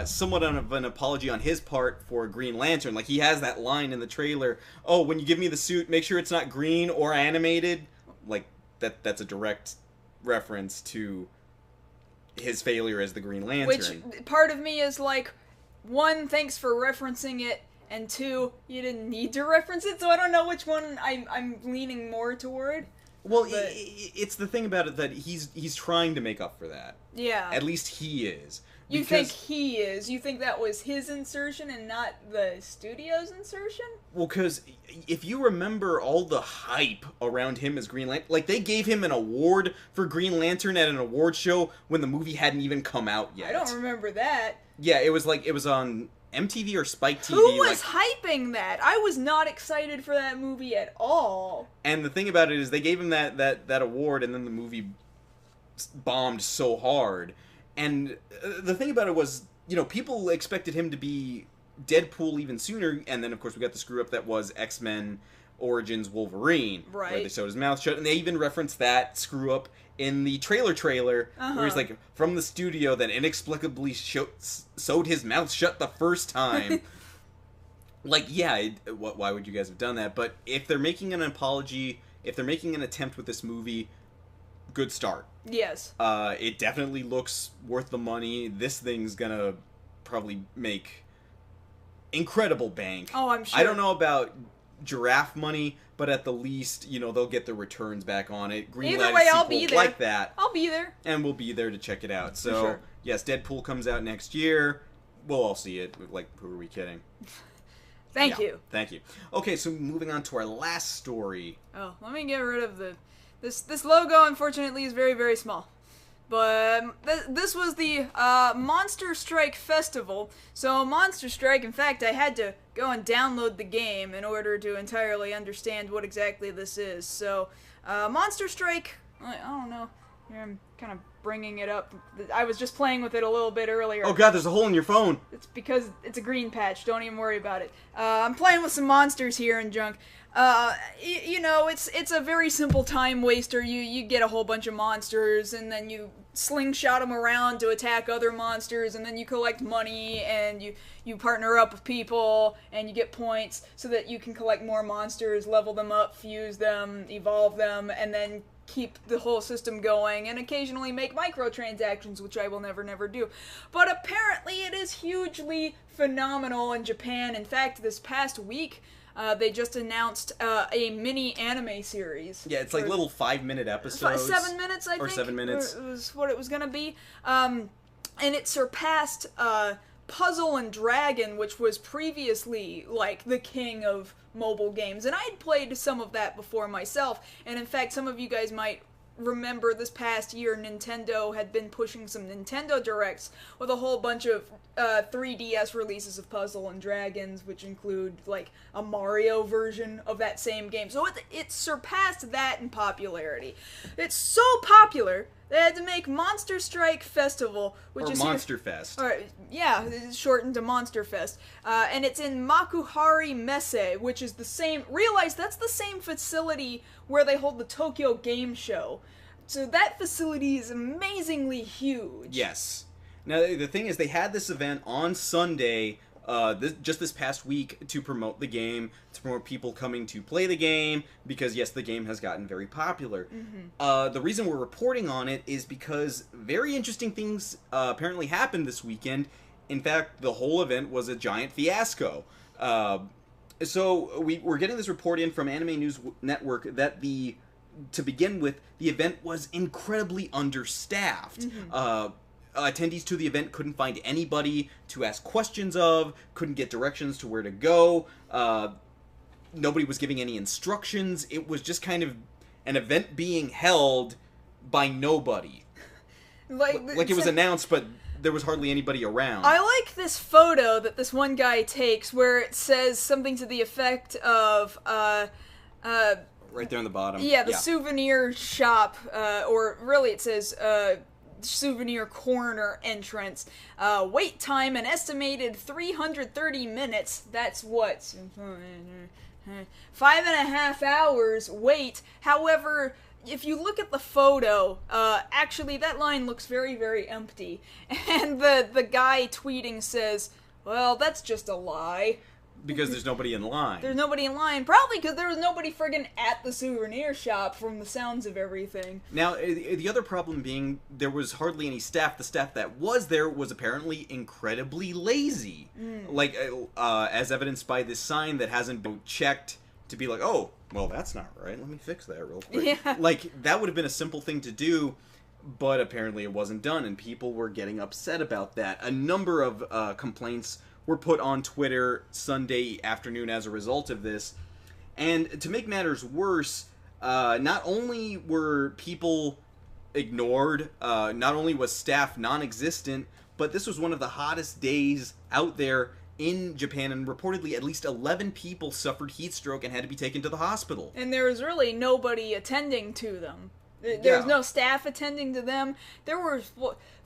somewhat of an apology on his part for Green Lantern. Like, he has that line in the trailer, oh, when you give me the suit, make sure it's not green or animated. Like, that's a direct reference to his failure as the Green Lantern. Which, part of me is like, one, thanks for referencing it, and two, you didn't need to reference it, so I don't know which one I'm leaning more toward. Well, it's the thing about it that he's trying to make up for that. Yeah. At least he is. You think he is? You think that was his insertion and not the studio's insertion? Well, because if you remember all the hype around him as Green Lantern, like, they gave him an award for Green Lantern at an award show when the movie hadn't even come out yet. I don't remember that. Yeah, it was on MTV or Spike TV. Who was hyping that? I was not excited for that movie at all. And the thing about it is they gave him that award, and then the movie bombed so hard. And the thing about it was, you know, people expected him to be Deadpool even sooner, and then, of course, we got the screw-up that was X-Men Origins Wolverine, right, where they sewed his mouth shut, and they even referenced that screw-up in the trailer, where he's like, from the studio that inexplicably sewed his mouth shut the first time. Like, yeah, why would you guys have done that? But if they're making an apology, if they're making an attempt with this movie, good start. Yes. It definitely looks worth the money. This thing's gonna probably make incredible bank. Oh, I'm sure. I don't know about giraffe money, but at the least, you know, they'll get their returns back on it. Either way, I'll be there. Like that. I'll be there. And we'll be there to check it out. So, sure. Yes, Deadpool comes out next year. We'll all see it. Like, who are we kidding? Thank you. Thank you. Okay, so moving on to our last story. Oh, let me get rid of this logo, unfortunately, is very, very small. But this was the Monster Strike Festival. So Monster Strike, in fact, I had to go and download the game in order to entirely understand what exactly this is. So Monster Strike, I don't know. Here, I'm kind of bringing it up. I was just playing with it a little bit earlier. Oh god, there's a hole in your phone. It's because it's a green patch. Don't even worry about it. I'm playing with some monsters here and junk. You know, it's a very simple time waster. You get a whole bunch of monsters, and then you slingshot them around to attack other monsters, and then you collect money, and you partner up with people, and you get points so that you can collect more monsters, level them up, fuse them, evolve them, and then keep the whole system going, and occasionally make microtransactions, which I will never do. But apparently it is hugely phenomenal in Japan. In fact, this past week, they just announced a mini anime series. Yeah, it's like little 5-minute episodes. 7 minutes, I think. Or 7 minutes. It was what it was going to be. And it surpassed Puzzle and Dragon, which was previously, like, the king of mobile games. And I'd played some of that before myself. And in fact, some of you guys might remember this past year Nintendo had been pushing some Nintendo Directs with a whole bunch of 3DS releases of Puzzle and Dragons, which include, like, a Mario version of that same game. So it surpassed that in popularity. It's so popular they had to make Monster Strike Festival, which is Monster Fest. Or, yeah, it's shortened to Monster Fest. And it's in Makuhari Messe, which is the same... Realize that's the same facility where they hold the Tokyo Game Show. So that facility is amazingly huge. Yes. Now, the thing is, they had this event on Sunday, just this past week, to promote the game, to promote people coming to play the game, because, yes, the game has gotten very popular. Mm-hmm. The reason we're reporting on it is because very interesting things apparently happened this weekend. In fact, the whole event was a giant fiasco. So we're getting this report in from Anime News Network that the to begin with, the event was incredibly understaffed. Attendees to the event couldn't find anybody to ask questions of, couldn't get directions to where to go. Nobody was giving any instructions. It was just kind of an event being held by nobody. Like it was announced, but there was hardly anybody around. I like this photo that this one guy takes where it says something to the effect of, right there on the bottom. Yeah, the souvenir shop, or really it says, souvenir corner entrance. Wait time an estimated 330 minutes. That's what? 5.5 hours wait. However, if you look at the photo, actually that line looks very, very empty. And the guy tweeting says, well, that's just a lie. Because there's nobody in line. There's nobody in line. Probably because there was nobody friggin' at the souvenir shop from the sounds of everything. Now, the other problem being there was hardly any staff. The staff that was there was apparently incredibly lazy. Like, as evidenced by this sign that hasn't been checked to be like, oh, well, that's not right. Let me fix that real quick. Yeah. Like, that would have been a simple thing to do, but apparently it wasn't done, and people were getting upset about that. A number of complaints were put on Twitter Sunday afternoon as a result of this. And to make matters worse, not only were people ignored, not only was staff non-existent, but this was one of the hottest days out there in Japan, and reportedly at least 11 people suffered heat stroke and had to be taken to the hospital. And there was really nobody attending to them. There was no staff attending to them. There were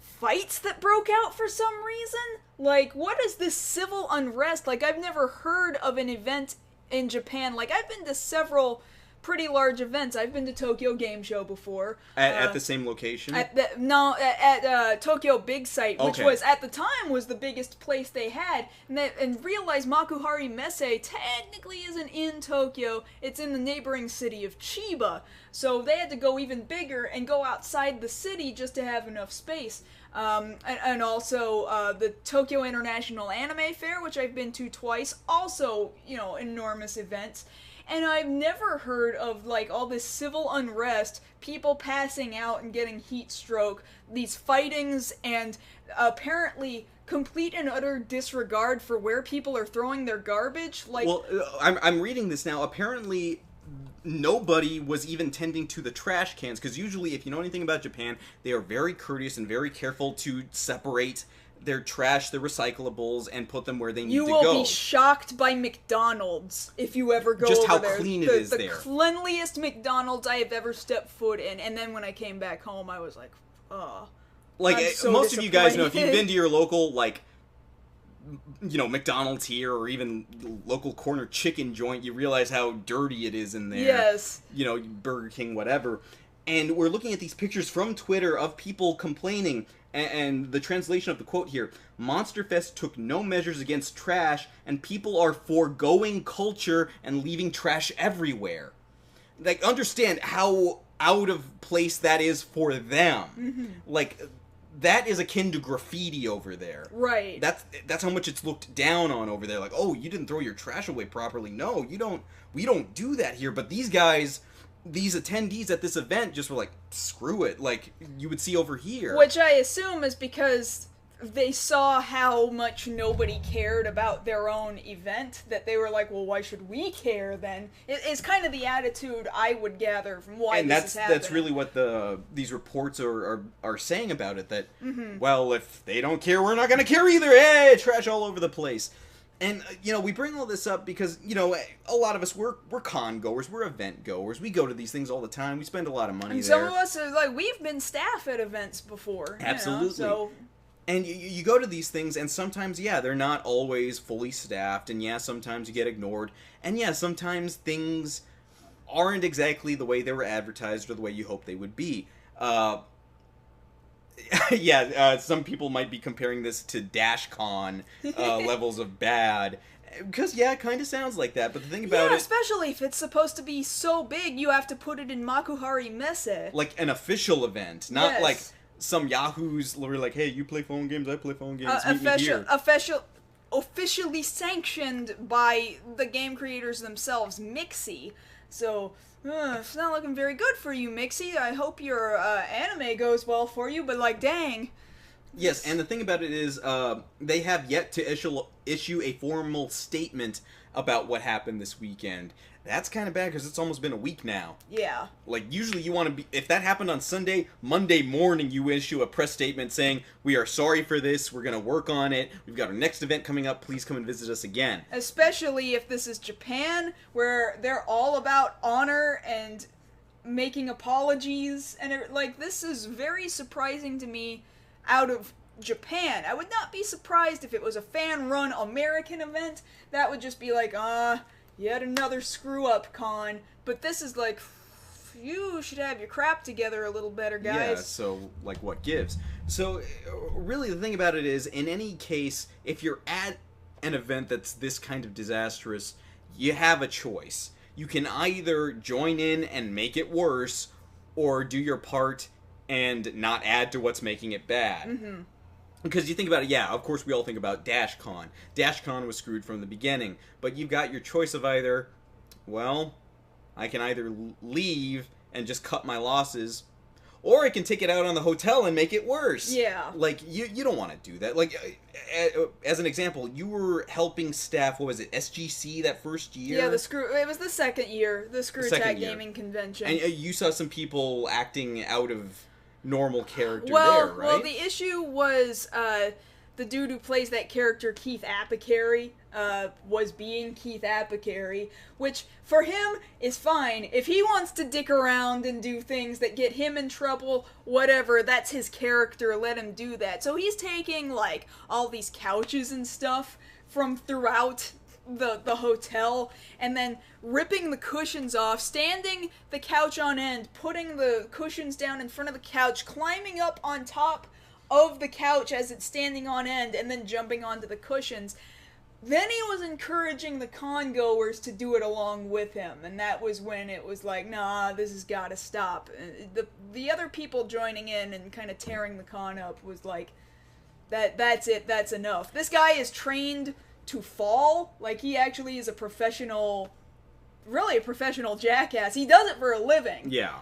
fights that broke out for some reason. Like, what is this civil unrest? Like, I've never heard of an event in Japan. Like, I've been to several pretty large events. I've been to Tokyo Game Show before. At the same location? At Tokyo Big Sight, which was, at the time, was the biggest place they had. And realized Makuhari Messe technically isn't in Tokyo. It's in the neighboring city of Chiba. So they had to go even bigger and go outside the city just to have enough space. And also the Tokyo International Anime Fair, which I've been to twice. Also, enormous events. And I've never heard of, like, all this civil unrest, people passing out and getting heat stroke, these fightings, and apparently complete and utter disregard for where people are throwing their garbage. Like, well, I'm reading this now. Apparently, nobody was even tending to the trash cans, because usually, if you know anything about Japan, they are very courteous and very careful to separate their trash, their recyclables, and put them where they need to go. You will be shocked by McDonald's if you ever go just over how there. Clean it is the there. Cleanliest McDonald's I have ever stepped foot in. And then when I came back home, I was like, oh. Like, so most of you guys know, if you've been to your local, like, McDonald's here, or even local corner chicken joint, you realize how dirty it is in there. Yes. Burger King, whatever. And we're looking at these pictures from Twitter of people complaining, and the translation of the quote here, Monsterfest took no measures against trash, and people are foregoing culture and leaving trash everywhere. Like, understand how out of place that is for them. Mm-hmm. Like, that is akin to graffiti over there. Right. That's how much it's looked down on over there. Like, oh, you didn't throw your trash away properly. No, we don't do that here. But these guys, these attendees at this event just were like, screw it, like you would see over here. Which I assume is because they saw how much nobody cared about their own event, that they were like, well, why should we care then? It's kind of the attitude I would gather from why this is happening. And that's really what these reports are saying about it, that, well, if they don't care, we're not going to care either. Hey, trash all over the place. And, we bring all this up because, a lot of us, we're con goers, we're event goers. We go to these things all the time. We spend a lot of money and there. Some of us are like, we've been staff at events before. Absolutely. So. And you go to these things, and sometimes, they're not always fully staffed, and sometimes you get ignored, and sometimes things aren't exactly the way they were advertised or the way you hope they would be. Some people might be comparing this to DashCon levels of bad. Because, it kind of sounds like that, but the thing about it... especially if it's supposed to be so big, you have to put it in Makuhari Messe. Like an official event, not like some yahoos literally like, hey, you play phone games, I play phone games, meet me here. Officially sanctioned by the game creators themselves, Mixie. So, it's not looking very good for you, Mixie. I hope your anime goes well for you, but like, dang. Yes, and the thing about it is, they have yet to issue a formal statement about what happened this weekend. That's kind of bad because it's almost been a week now. Yeah. Like, usually you want to be... If that happened on Sunday, Monday morning you issue a press statement saying, we are sorry for this, we're going to work on it, we've got our next event coming up, please come and visit us again. Especially if this is Japan, where they're all about honor and making apologies, and like, this is very surprising to me out of Japan. I would not be surprised if it was a fan-run American event. That would just be like, yet another screw-up con. But this is like, you should have your crap together a little better, guys. Yeah, so, like, what gives? So, really, the thing about it is, in any case, if you're at an event that's this kind of disastrous, you have a choice. You can either join in and make it worse, or do your part and not add to what's making it bad. Mm-hmm. Because you think about it, yeah, of course we all think about DashCon. DashCon was screwed from the beginning, but you've got your choice of either, well, I can either leave and just cut my losses, or I can take it out on the hotel and make it worse. Yeah. Like, you don't want to do that. Like, as an example, you were helping staff, what was it, SGC that first year? Yeah, it was the second year, the Screw Tag Gaming Convention. And you saw some people acting out of normal character there, right? Well, the issue was the dude who plays that character, Keith Apicary, was being Keith Apicary, which for him is fine. If he wants to dick around and do things that get him in trouble, whatever, that's his character, let him do that. So he's taking, like, all these couches and stuff from throughout the hotel, and then ripping the cushions off, standing the couch on end, putting the cushions down in front of the couch, climbing up on top of the couch as it's standing on end, and then jumping onto the cushions. Then he was encouraging the con goers to do it along with him, and that was when it was like, nah, this has got to stop. The other people joining in and kind of tearing the con up was like, that's it, that's enough. This guy is trained to fall. Like, he actually is a professional jackass. He does it for a living. Yeah.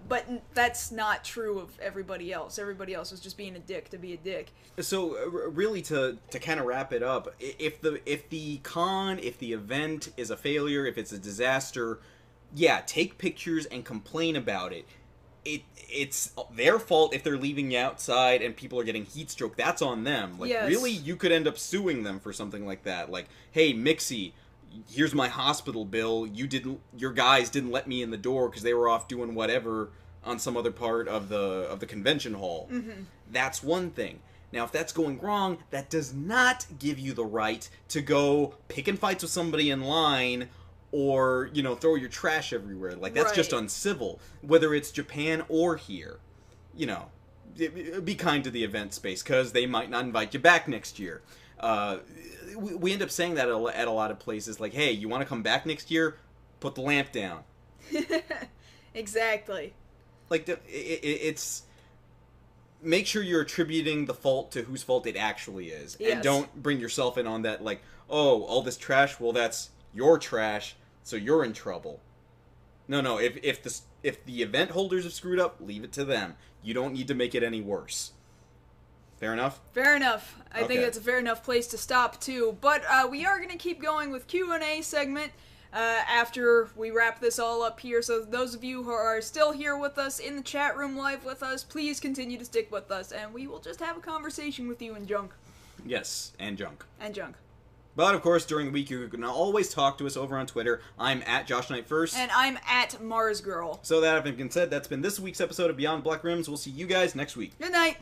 But that's not true of everybody else. Everybody else was just being a dick to be a dick. So, really, to kind of wrap it up, if the event is a failure, if it's a disaster, yeah, take pictures and complain about it. It's their fault if they're leaving you outside and people are getting heat stroke. That's on them. Like, yes. Really, you could end up suing them for something like that. Like, hey, Mixie, here's my hospital bill. Your guys didn't let me in the door because they were off doing whatever on some other part of the convention hall. Mm-hmm. That's one thing. Now, if that's going wrong, that does not give you the right to go pick and fights with somebody in line, or, throw your trash everywhere. Like, that's just uncivil. Whether it's Japan or here. Be kind to the event space, because they might not invite you back next year. We end up saying that at a lot of places. Like, hey, you want to come back next year? Put the lamp down. Exactly. Like, it's... Make sure you're attributing the fault to whose fault it actually is. Yes. And don't bring yourself in on that, like, oh, all this trash, well, that's your trash, so you're in trouble. No, if the event holders have screwed up, leave it to them. You don't need to make it any worse. Fair enough? Fair enough. I think Okay. that's a fair enough place to stop, too. But we are going to keep going with Q&A segment after we wrap this all up here. So those of you who are still here with us in the chat room live with us, please continue to stick with us, and we will just have a conversation with you and junk. Yes, and junk. And junk. But, of course, during the week, you can always talk to us over on Twitter. I'm at Josh Knight First. And I'm at Mars Girl. So that having been said, that's been this week's episode of Beyond Black Rims. We'll see you guys next week. Good night.